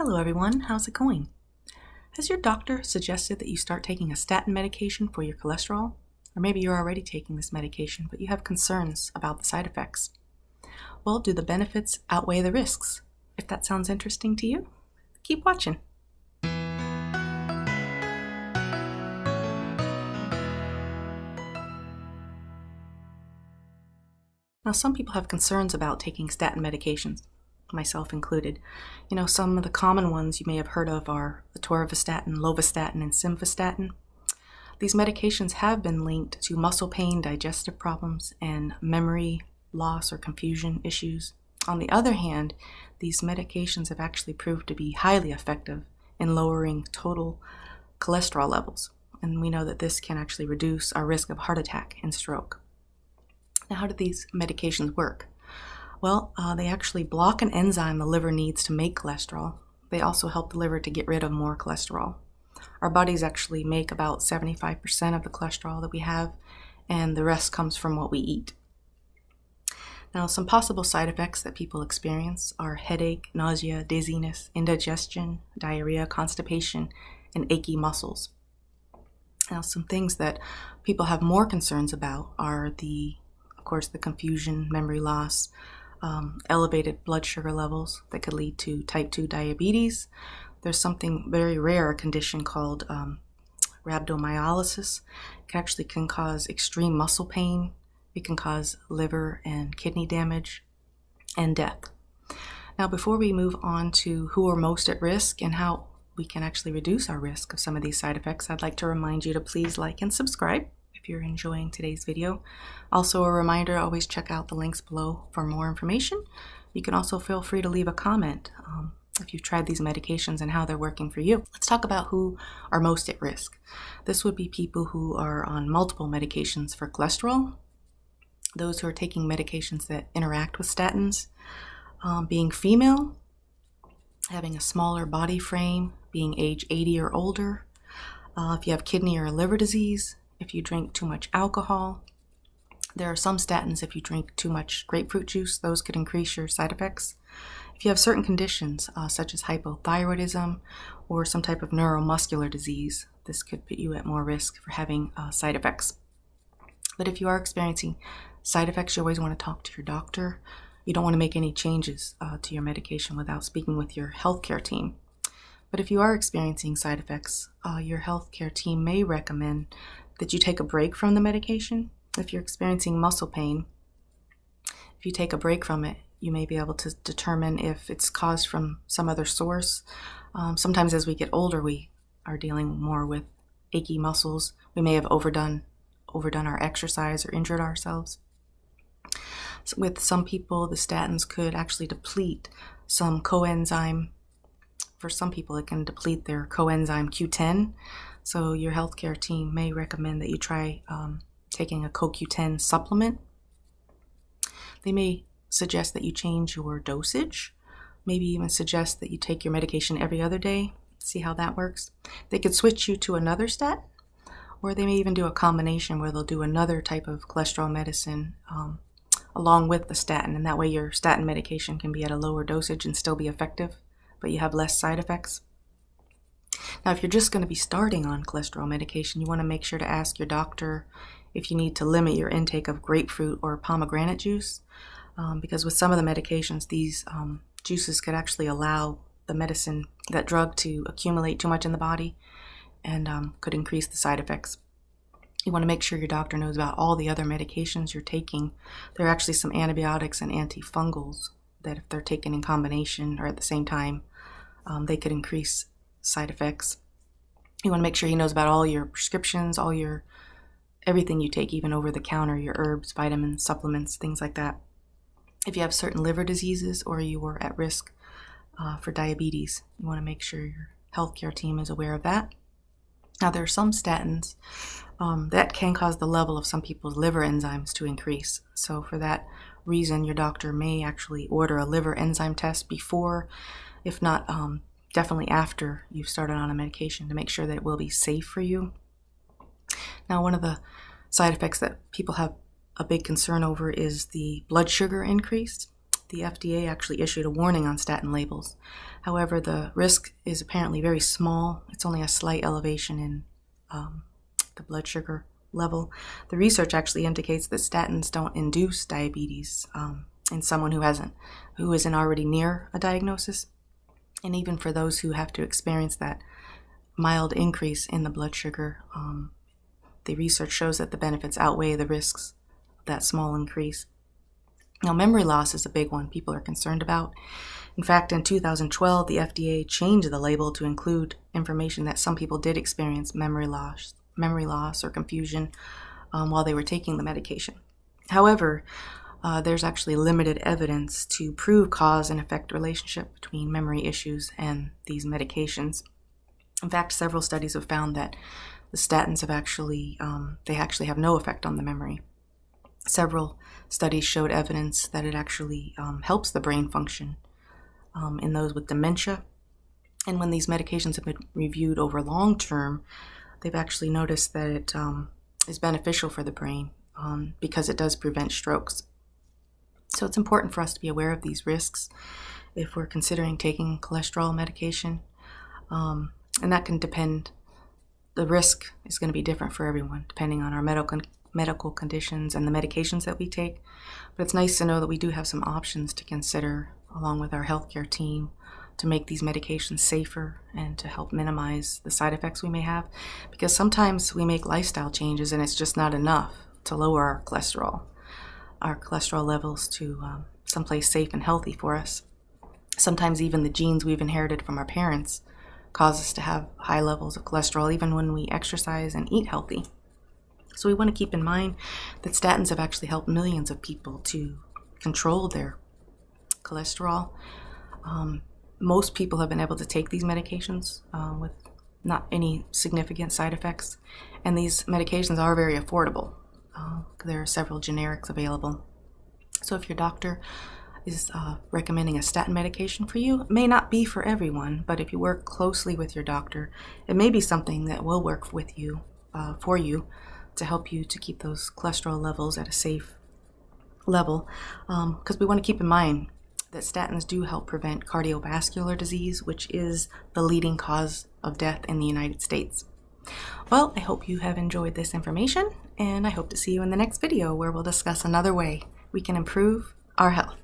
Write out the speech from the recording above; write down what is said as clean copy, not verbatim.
Hello everyone, how's it going? Has your doctor suggested that you start taking a statin medication for your cholesterol? Or maybe you're already taking this medication, but you have concerns about the side effects. Well, do the benefits outweigh the risks? If that sounds interesting to you, keep watching. Now, some people have concerns about taking statin medications, myself included. Some of the common ones you may have heard of are atorvastatin, lovastatin, and simvastatin. These medications have been linked to muscle pain, digestive problems, and memory loss or confusion issues. On the other hand, these medications have actually proved to be highly effective in lowering total cholesterol levels, and we know that this can actually reduce our risk of heart attack and stroke. Now, how do these medications work? Well, they actually block an enzyme the liver needs to make cholesterol. They also help the liver to get rid of more cholesterol. Our bodies actually make about 75% of the cholesterol that we have, and the rest comes from what we eat. Now, some possible side effects that people experience are headache, nausea, dizziness, indigestion, diarrhea, constipation, and achy muscles. Now, some things that people have more concerns about are of course, the confusion, memory loss, elevated blood sugar levels that could lead to type 2 diabetes. There's something very rare, a condition called rhabdomyolysis. It can cause extreme muscle pain. It can cause liver and kidney damage and death. Now, before we move on to who are most at risk and how we can actually reduce our risk of some of these side effects, I'd like to remind you to please like and subscribe if you're enjoying today's video. Also, a reminder, always check out the links below for more information. You can also feel free to leave a comment if you've tried these medications and how they're working for you. Let's talk about who are most at risk. This would be people who are on multiple medications for cholesterol, those who are taking medications that interact with statins, being female, having a smaller body frame, being age 80 or older, if you have kidney or liver disease, if you drink too much alcohol. There are some statins, if you drink too much grapefruit juice, those could increase your side effects. If you have certain conditions, such as hypothyroidism or some type of neuromuscular disease, this could put you at more risk for having side effects. But if you are experiencing side effects, you always want to talk to your doctor. You don't want to make any changes to your medication without speaking with your healthcare team. But if you are experiencing side effects, your healthcare team may recommend that you take a break from the medication. If you're experiencing muscle pain, if you take a break from it, you may be able to determine if it's caused from some other source. Sometimes as we get older, we are dealing more with achy muscles. We may have overdone our exercise or injured ourselves. So with some people, the statins could actually deplete some coenzyme. For some people, it can deplete their coenzyme Q10. So your healthcare team may recommend that you try taking a CoQ10 supplement. They may suggest that you change your dosage, maybe even suggest that you take your medication every other day, see how that works. They could switch you to another statin, or they may even do a combination where they'll do another type of cholesterol medicine along with the statin, and that way your statin medication can be at a lower dosage and still be effective, but you have less side effects. Now, if you're just going to be starting on cholesterol medication, you want to make sure to ask your doctor if you need to limit your intake of grapefruit or pomegranate juice, because with some of the medications, these juices could actually allow that drug to accumulate too much in the body and could increase the side effects. You want to make sure your doctor knows about all the other medications you're taking. There are actually some antibiotics and antifungals that if they're taken in combination or at the same time, they could increase side effects. You want to make sure he knows about all your prescriptions, everything you take, even over the counter, your herbs, vitamins, supplements, things like that. If you have certain liver diseases or you are at risk for diabetes, you want to make sure your healthcare team is aware of that. Now, there are some statins that can cause the level of some people's liver enzymes to increase. So for that reason, your doctor may actually order a liver enzyme test before, if not definitely after you've started on a medication, to make sure that it will be safe for you. Now, one of the side effects that people have a big concern over is the blood sugar increase. the FDA actually issued a warning on statin labels. However, the risk is apparently very small. It's only a slight elevation in the blood sugar level. The research actually indicates that statins don't induce diabetes in someone who isn't already near a diagnosis. And even for those who have to experience that mild increase in the blood sugar, the research shows that the benefits outweigh the risks of that small increase. Now, memory loss is a big one people are concerned about. In fact, in 2012, the FDA changed the label to include information that some people did experience memory loss or confusion while they were taking the medication. However, there's actually limited evidence to prove cause and effect relationship between memory issues and these medications. In fact, several studies have found that the statins they actually have no effect on the memory. Several studies showed evidence that it actually helps the brain function in those with dementia. And when these medications have been reviewed over long term, they've actually noticed that it is beneficial for the brain because it does prevent strokes. So it's important for us to be aware of these risks if we're considering taking cholesterol medication. And that can depend, the risk is going to be different for everyone depending on our medical conditions and the medications that we take. But it's nice to know that we do have some options to consider along with our healthcare team to make these medications safer and to help minimize the side effects we may have. Because sometimes we make lifestyle changes and it's just not enough to lower our cholesterol levels to someplace safe and healthy for us. Sometimes even the genes we've inherited from our parents cause us to have high levels of cholesterol even when we exercise and eat healthy. So we want to keep in mind that statins have actually helped millions of people to control their cholesterol. Most people have been able to take these medications with not any significant side effects, and these medications are very affordable. There are several generics available. So if your doctor is recommending a statin medication for you, it may not be for everyone, but if you work closely with your doctor, it may be something that will work with you, for you, to help you to keep those cholesterol levels at a safe level. Because we want to keep in mind that statins do help prevent cardiovascular disease, which is the leading cause of death in the United States. Well, I hope you have enjoyed this information, and I hope to see you in the next video where we'll discuss another way we can improve our health.